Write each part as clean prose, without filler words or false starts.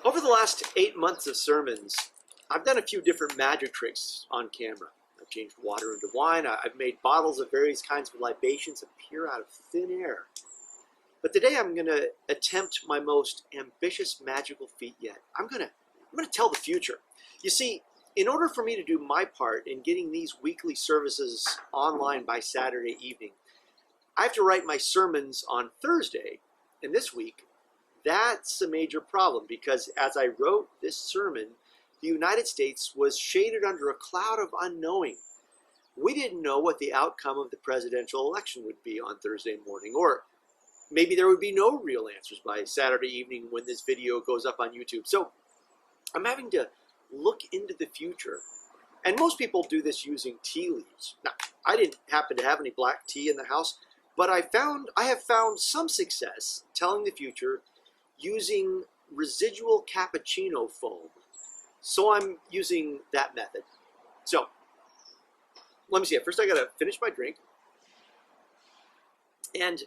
Over the last 8 months of sermons, I've done a few different magic tricks on camera. I've changed water into wine. I've made bottles of various kinds of libations appear out of thin air. But today I'm going to attempt my most ambitious magical feat yet. I'm going to tell the future. You see, in order for me to do my part in getting these weekly services online by Saturday evening, I have to write my sermons on Thursday. And this week, that's a major problem because as I wrote this sermon, the United States was shaded under a cloud of unknowing. We didn't know what the outcome of the presidential election would be on Thursday morning, or maybe there would be no real answers by Saturday evening when this video goes up on YouTube. So I'm having to look into the future. And most people do this using tea leaves. Now, I didn't happen to have any black tea in the house, but I have found some success telling the future using residual cappuccino foam. So I'm using that method. So let me see. First I gotta finish my drink. And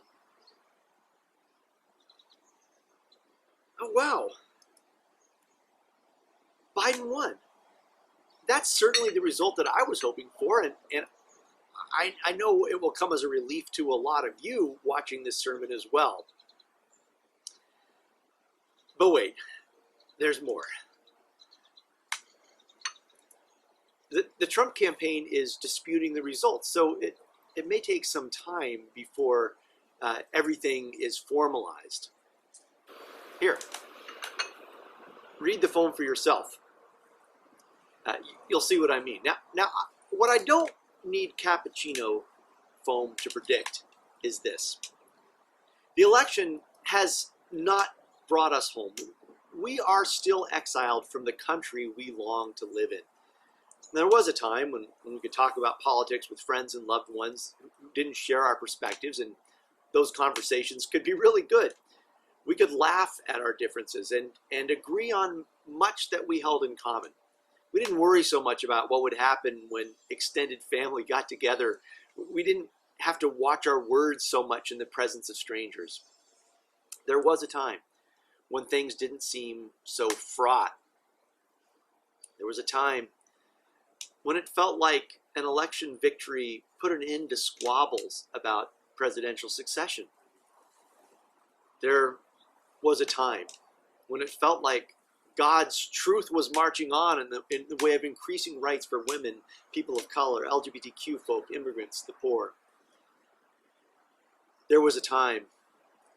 oh wow, Biden won. That's certainly the result that I was hoping for, and I know it will come as a relief to a lot of you watching this sermon as well. But wait, there's more. The Trump campaign is disputing the results, so it may take some time before everything is formalized. Here, read the phone for yourself. You'll see what I mean. Now, what I don't need cappuccino foam to predict is this. The election has not brought us home. We are still exiled from the country we long to live in. There was a time when we could talk about politics with friends and loved ones who didn't share our perspectives, and those conversations could be really good. We could laugh at our differences and agree on much that we held in common. We didn't worry so much about what would happen when extended family got together. We didn't have to watch our words so much in the presence of strangers. There was a time when things didn't seem so fraught. There was a time when it felt like an election victory put an end to squabbles about presidential succession. There was a time when it felt like God's truth was marching on in the way of increasing rights for women, people of color, LGBTQ folk, immigrants, the poor. There was a time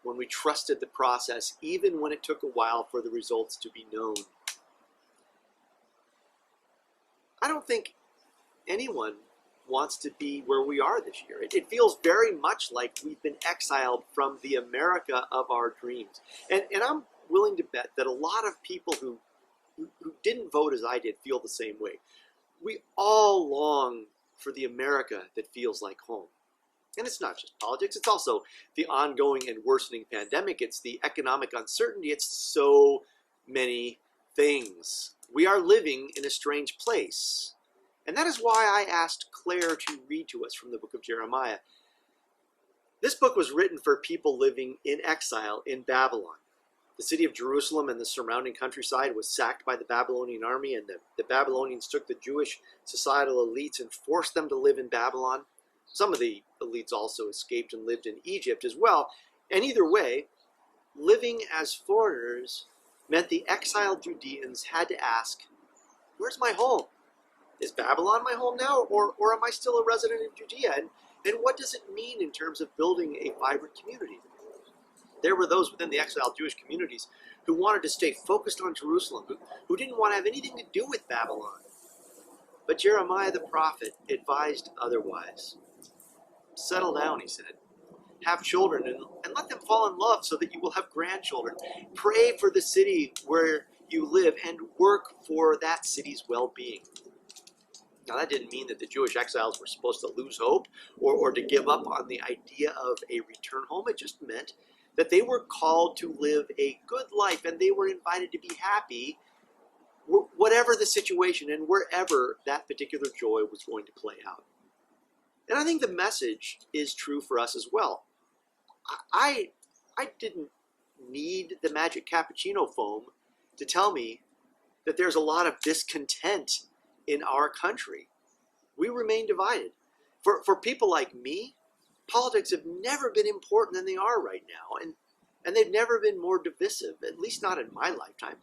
when we trusted the process, even when it took a while for the results to be known. I don't think anyone wants to be where we are this year. It feels very much like we've been exiled from the America of our dreams. And I'm willing to bet that a lot of people who didn't vote as I did feel the same way. We all long for the America that feels like home. And it's not just politics, it's also the ongoing and worsening pandemic. It's the economic uncertainty. It's so many things. We are living in a strange place. And that is why I asked Claire to read to us from the book of Jeremiah. This book was written for people living in exile in Babylon. The city of Jerusalem and the surrounding countryside was sacked by the Babylonian army, and the Babylonians took the Jewish societal elites and forced them to live in Babylon. Some of the elites also escaped and lived in Egypt as well. And either way, living as foreigners meant the exiled Judeans had to ask, where's my home? Is Babylon my home now, or am I still a resident of Judea? And what does it mean in terms of building a vibrant community? There were those within the exiled Jewish communities who wanted to stay focused on Jerusalem, who didn't want to have anything to do with Babylon. But Jeremiah the prophet advised otherwise. Settle down, he said. Have children and let them fall in love so that you will have grandchildren. Pray for the city where you live and work for that city's well-being. Now, that didn't mean that the Jewish exiles were supposed to lose hope or to give up on the idea of a return home. It just meant that they were called to live a good life, and they were invited to be happy whatever the situation and wherever that particular joy was going to play out. And I think the message is true for us as well. I didn't need the magic cappuccino foam to tell me that there's a lot of discontent in our country. We remain divided. For people like me, politics have never been important than they are right now, and they've never been more divisive, at least not in my lifetime.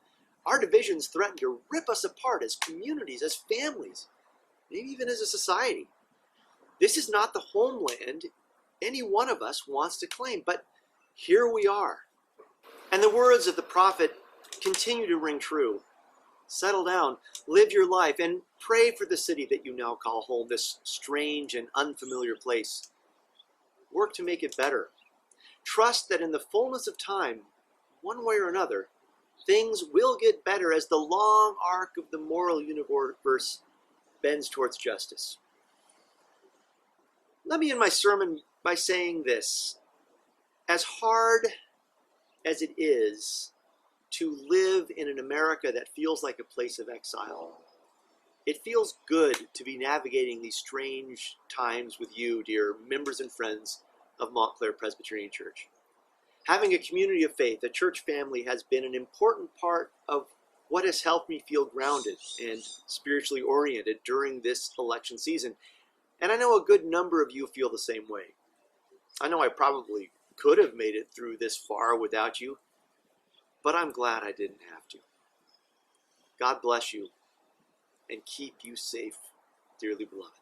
Our divisions threaten to rip us apart as communities, as families, maybe even as a society. This is not the homeland any one of us wants to claim, but here we are. And the words of the prophet continue to ring true. Settle down, live your life, and pray for the city that you now call home, this strange and unfamiliar place. Work to make it better. Trust that in the fullness of time, one way or another, things will get better as the long arc of the moral universe bends towards justice. Let me end my sermon by saying this. As hard as it is to live in an America that feels like a place of exile, it feels good to be navigating these strange times with you, dear members and friends of Montclair Presbyterian Church. Having a community of faith, a church family, has been an important part of what has helped me feel grounded and spiritually oriented during this election season. And I know a good number of you feel the same way. I know I probably could have made it through this far without you, but I'm glad I didn't have to. God bless you and keep you safe, dearly beloved.